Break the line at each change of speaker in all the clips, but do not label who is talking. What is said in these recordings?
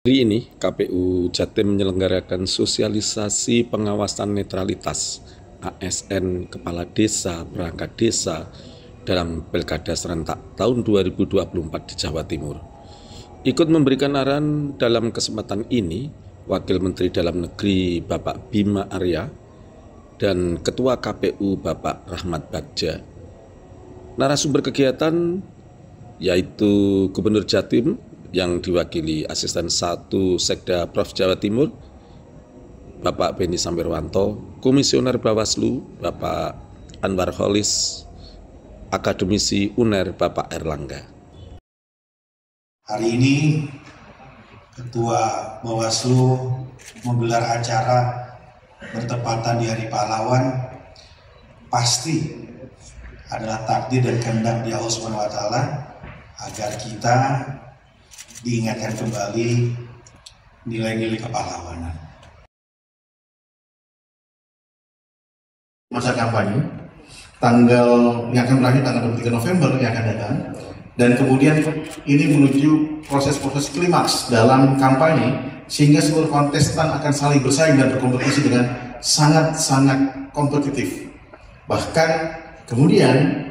Hari ini KPU Jatim menyelenggarakan sosialisasi pengawasan netralitas ASN Kepala Desa Perangkat Desa dalam Pilkada serentak tahun 2024 di Jawa Timur. Ikut memberikan arahan dalam kesempatan ini Wakil Menteri Dalam Negeri Bapak Bima Arya dan Ketua KPU Bapak Rahmat Bagja. Narasumber kegiatan yaitu Gubernur Jatim yang diwakili Asisten 1 Sekda Prof Jawa Timur, Bapak Beni Samirwanto, Komisioner Bawaslu, Bapak Anwar Holis, Akademisi UNER, Bapak Erlangga.
Hari ini Ketua Bawaslu menggelar acara bertepatan di Hari Pahlawan, pasti adalah takdir dan kehendak Allah Subhanahu wa Ta'ala agar kita diingatkan kembali nilai-nilai kepahlawanan.
Masa kampanye tanggal yang akan berakhir tanggal 23 November yang akan datang, dan kemudian ini menuju proses-proses klimaks dalam kampanye sehingga seluruh kontestan akan saling bersaing dan berkompetisi dengan sangat-sangat kompetitif. Bahkan kemudian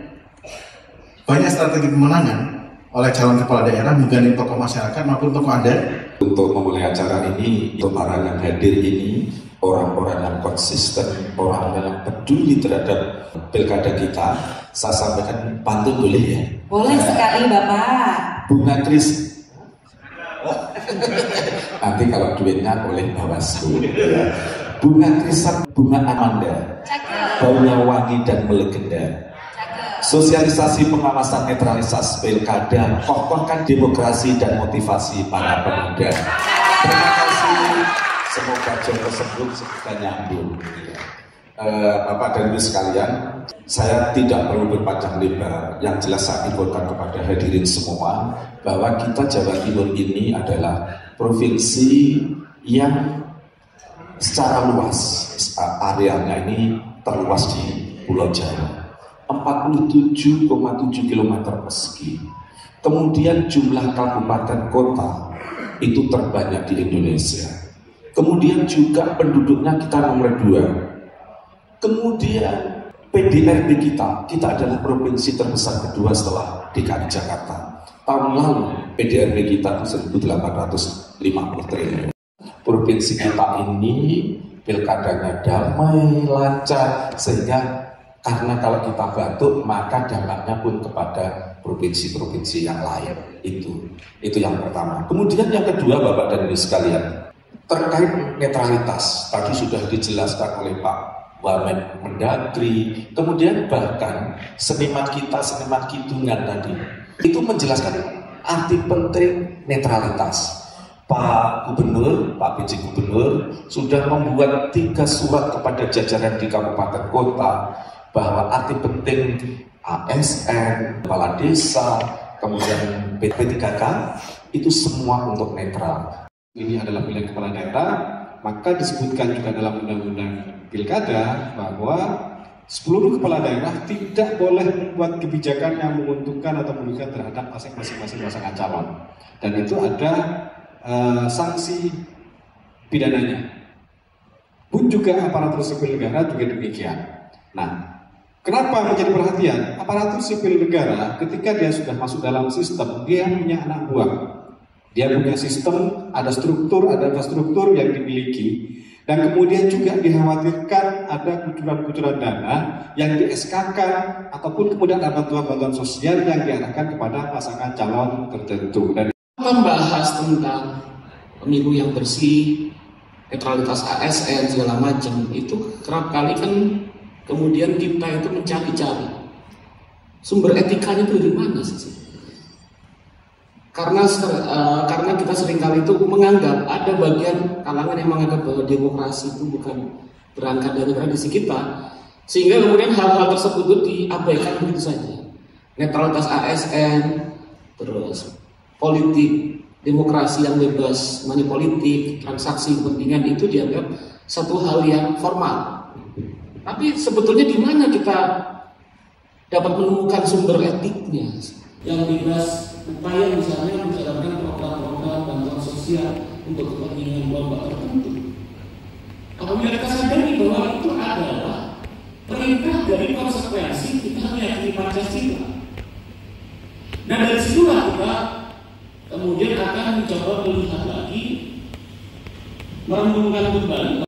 banyak strategi pemenangan oleh calon kepala daerah menggandeng tokoh masyarakat maupun tokoh adat.
Untuk memulai acara ini, untuk para yang hadir ini, orang-orang yang konsisten, orang yang peduli terhadap pilkada kita, saya sampaikan pantun boleh ya?
Boleh sekali Bapak.
Bunga Kris. Nanti kalau duitnya oleh Bawaslu. Bunga Krisan, bunga Amanda. Baunya wangi dan melegenda. Sosialisasi pengawasan netralitas pilkada, kokohkan demokrasi dan motivasi para pemuda. Terima kasih, semoga jodoh tersebut segera nyambung. Bapak dan Ibu sekalian, saya tidak perlu berpanjang lebar. Yang jelas saya infokan kepada hadirin semua bahwa kita Jawa Timur ini adalah provinsi yang secara luas areanya ini terluas di Pulau Jawa. 47,7 km persegi. Kemudian jumlah kabupaten kota itu terbanyak di Indonesia. Kemudian juga penduduknya kita nomor 2. Kemudian PDRB kita adalah provinsi terbesar kedua setelah DKI Jakarta. Tahun lalu PDRB kita itu 1.850 triliun. Provinsi kita ini pilkadanya damai, lancar, sehingga karena kalau kita batuk maka dampaknya pun kepada provinsi-provinsi yang lain. Itu yang pertama. Kemudian yang kedua, Bapak dan Ibu sekalian, terkait netralitas tadi sudah dijelaskan oleh Pak Wamen Mendagri. Kemudian bahkan seniman kidungan tadi itu menjelaskan arti penting netralitas. Pak Gubernur, Pak PJ Gubernur sudah membuat 3 surat kepada jajaran di kabupaten kota bahwa arti penting ASN, kepala desa, kemudian P3K itu semua untuk netral.
Ini adalah pilihan kepala daerah, maka disebutkan juga dalam undang-undang pilkada bahwa seluruh kepala daerah tidak boleh membuat kebijakan yang menguntungkan atau merugikan terhadap masing-masing pasangan calon. Dan itu ada sanksi pidananya. Pun juga aparatur sipil negara juga demikian. Nah, kenapa menjadi perhatian? Aparatur sipil negara ketika dia sudah masuk dalam sistem, dia punya anak buah. Dia punya sistem, ada struktur, ada infrastruktur yang dimiliki. Dan kemudian juga dikhawatirkan ada kucuran-kucuran dana yang di-SK-kan ataupun kemudian ada bantuan-bantuan sosial yang diarahkan kepada pasangan calon tertentu. Dan
membahas tentang pemilu yang bersih, netralitas ASN segala macam, itu kerap kali kan kemudian kita itu mencari-cari sumber etikanya itu dari mana sih? Karena kita seringkali itu menganggap ada bagian kalangan yang menganggap bahwa demokrasi itu bukan berangkat dari tradisi kita, sehingga kemudian hal-hal tersebut itu diabaikan begitu saja. Netralitas ASN, terus politik, demokrasi yang bebas, money politik, transaksi kepentingan itu dianggap satu hal yang formal. Tapi sebetulnya di mana kita dapat menemukan sumber etiknya? Yang dibahas upaya misalnya menjalankan program-program bantuan sosial untuk kepentingan kelompok tertentu. Apabila kita sadari bahwa itu adalah perintah dari konsekuensi kita meyakini Pancasila. Nah dari situlah kita kemudian akan mencoba melihat lagi, merenungkan kembali